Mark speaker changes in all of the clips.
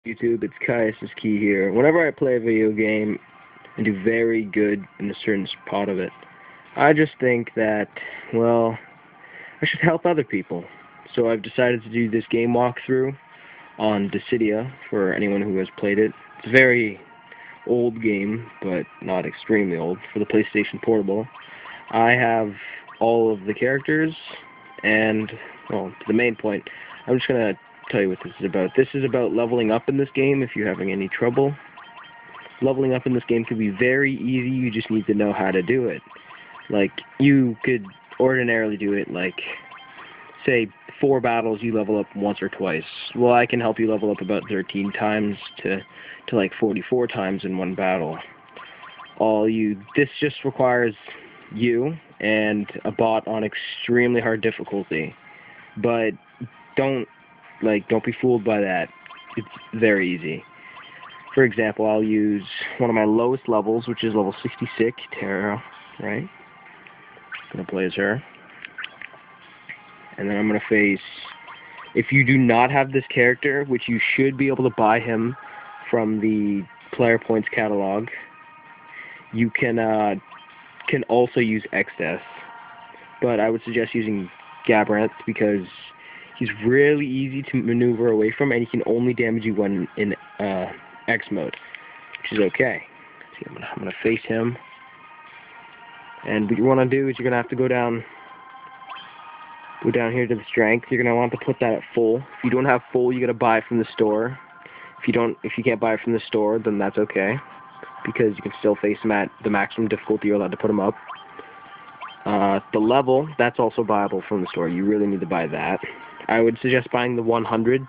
Speaker 1: YouTube, it's Caius is Key here. Whenever I play a video game and do very good in a certain part of it, I just think that, well, I should help other people. So I've decided to do this game walkthrough on Dissida for anyone who has played it. It's a very old game, but not extremely old, for the PlayStation Portable. I have all of the characters, and, well, to the main point, I'm just going to tell you what this is about. This is about leveling up in this game if you're having any trouble. Leveling up in this game can be very easy, you just need to know how to do it. Like, you could ordinarily do it, like, say, 4 battles you level up once or twice. Well, I can help you level up about 13 times to like 44 times in one battle. This just requires you and a bot on extremely hard difficulty. But don't be fooled by that. It's very easy. For example, I'll use one of my lowest levels, which is level 66, Tara, right? Gonna play as her. And then I'm gonna face, if you do not have this character, which you should be able to buy him from the Player Points catalog, you can also use Exdeath. But I would suggest using Gabranth because he's really easy to maneuver away from, and he can only damage you when in X mode, which is okay. See, I'm gonna face him, and what you want to do is you're gonna have to go down here to the strength. You're gonna want to put that at full. If you don't have full, you gotta buy it from the store. If you can't buy it from the store, then that's okay, because you can still face him at the maximum difficulty you're allowed to put him up. The level, that's also buyable from the store. You really need to buy that. I would suggest buying the 100,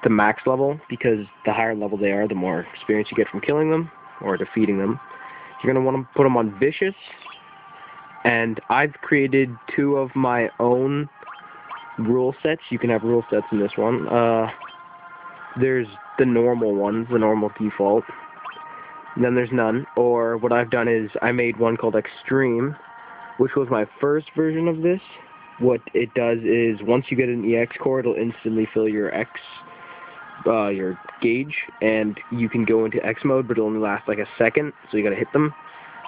Speaker 1: the max level, because the higher level they are, the more experience you get from killing them or defeating them. You're going to want to put them on Vicious, and I've created 2 of my own rule sets. You can have rule sets in this one. There's the normal ones, the normal default, and then there's none. Or what I've done is I made one called Extreme, which was my first version of this. What it does is once you get an EX core, it'll instantly fill your your gauge, and you can go into X mode, but it'll only last like a second, so you gotta hit them.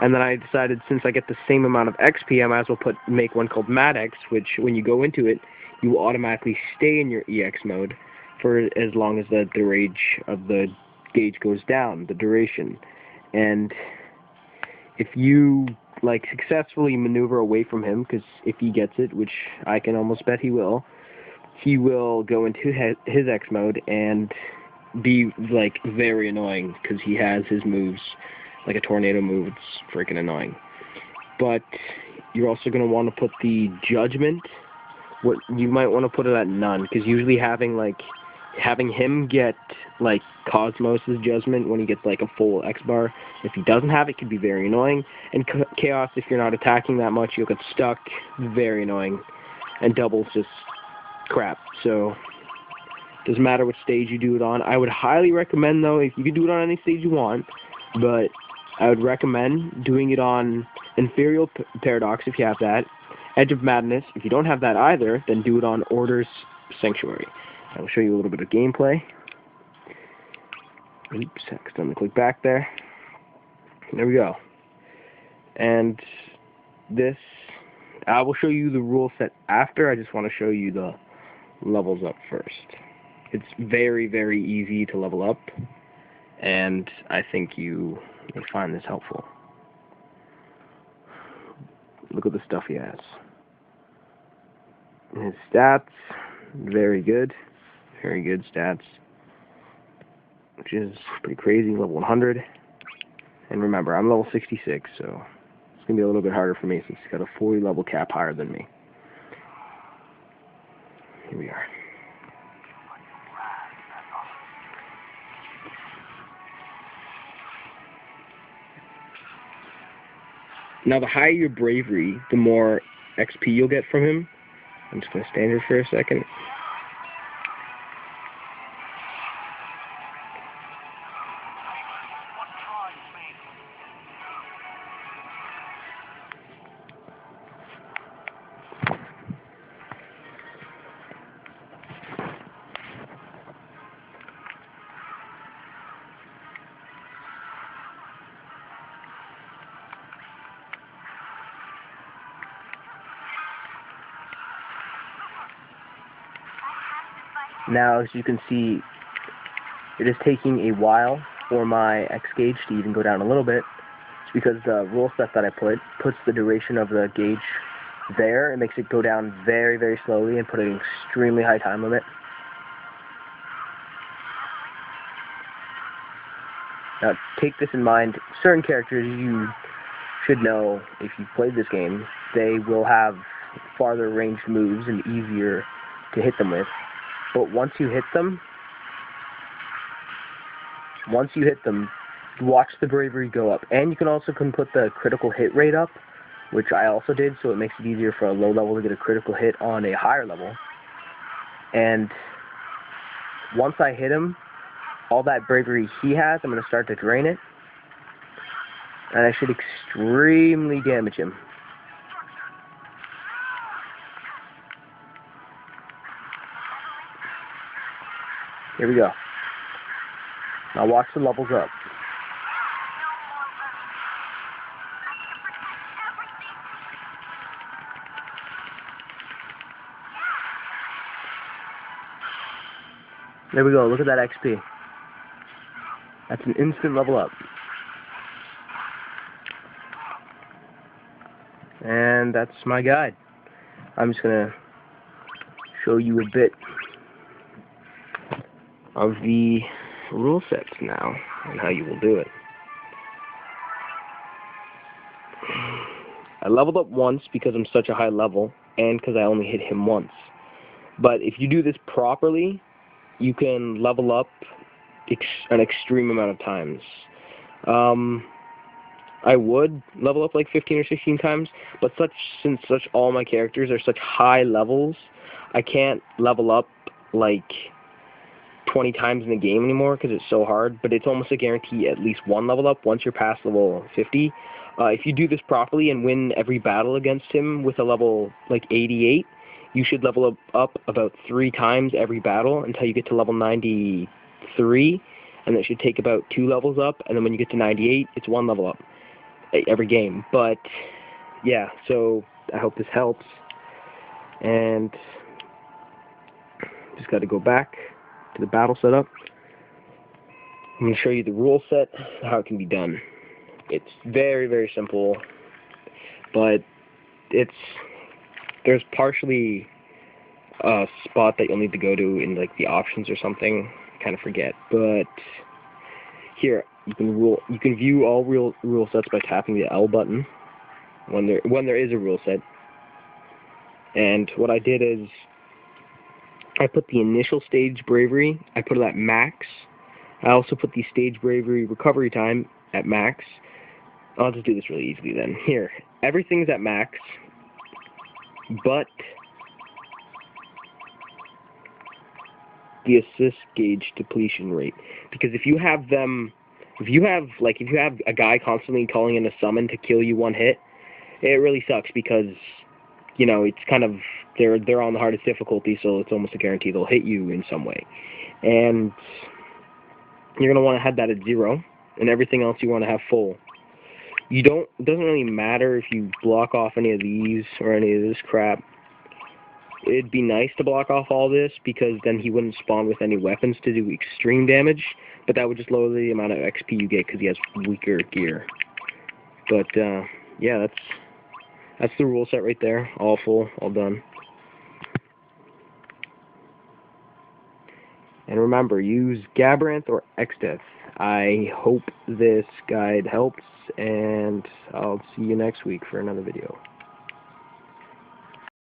Speaker 1: And then I decided, since I get the same amount of XP, I might as well make one called Mad X, which when you go into it, you will automatically stay in your EX mode for as long as the rage of the gauge goes down, the duration. And if you successfully maneuver away from him, because if he gets it, which I can almost bet he will go into his X mode and be very annoying, because he has his moves like a tornado move. It's freaking annoying. But you're also going to want to put the Judgment. What you might want to put it at none, because usually having him get Cosmos' Judgment when he gets a full X bar, if he doesn't have it, can be very annoying. And Chaos, if you're not attacking that much, you'll get stuck. Very annoying. And Double's just crap. So doesn't matter what stage you do it on. I would highly recommend, though, if you can do it on any stage you want, but I would recommend doing it on Inferior Paradox if you have that. Edge of Madness. If you don't have that either, then do it on Order's Sanctuary. I will show you a little bit of gameplay. Oops, accidentally click back there. There we go. And this, I will show you the rule set after. I just want to show you the levels up first. It's very, very easy to level up, and I think you may find this helpful. Look at the stuff he has. His stats, very good stats, which is pretty crazy, level 100. And remember, I'm level 66, so it's going to be a little bit harder for me since he's got a 40 level cap higher than me. Here we are. Now, the higher your bravery, the more XP you'll get from him. I'm just going to stand here for a second. Now, as you can see, it is taking a while for my X gauge to even go down a little bit. It's because the rule set that I puts the duration of the gauge there. It makes it go down very, very slowly and put an extremely high time limit. Now, take this in mind. Certain characters you should know if you've played this game, they will have farther ranged moves and easier to hit them with. But once you hit them, watch the bravery go up. And you can also put the critical hit rate up, which I also did, so it makes it easier for a low level to get a critical hit on a higher level. And once I hit him, all that bravery he has, I'm going to start to drain it. And I should extremely damage him. Here we go. Now watch the levels up. There we go, look at that XP. That's an instant level up. And that's my guide. I'm just going to show you a bit of the rule sets now and how you will do it. I leveled up once because I'm such a high level and because I only hit him once. But if you do this properly, you can level up an extreme amount of times. I would level up like 15 or 16 times, but since all my characters are such high levels, I can't level up like 20 times in the game anymore because it's so hard, but it's almost a guarantee at least one level up once you're past level 50. If you do this properly and win every battle against him with a level like 88, you should level up about 3 times every battle until you get to level 93, and that should take about 2 levels up, and then when you get to 98, it's 1 level up every game. But yeah, so I hope this helps, and just got to go back to the battle setup. I'm going to show you the rule set, how it can be done. It's very, very simple, but there's partially a spot that you'll need to go to in like the options or something. I kind of forget, but here you can view all rule sets by tapping the L button when there is a rule set. And what I did is I put the initial stage bravery, I put it at max. I also put the stage bravery recovery time at max. I'll just do this really easily then. Here, everything's at max, but the assist gauge depletion rate. Because if you have a guy constantly calling in a summon to kill you one hit, it really sucks because, you know, it's kind of, they're on the hardest difficulty, so it's almost a guarantee they'll hit you in some way. And you're going to want to have that at 0, and everything else you want to have full. It doesn't really matter if you block off any of these or any of this crap. It'd be nice to block off all this because then he wouldn't spawn with any weapons to do extreme damage, but that would just lower the amount of XP you get because he has weaker gear. But yeah, that's the rule set right there, all full, all done. And remember, use Gabaranth or Exdeath. I hope this guide helps, and I'll see you next week for another video.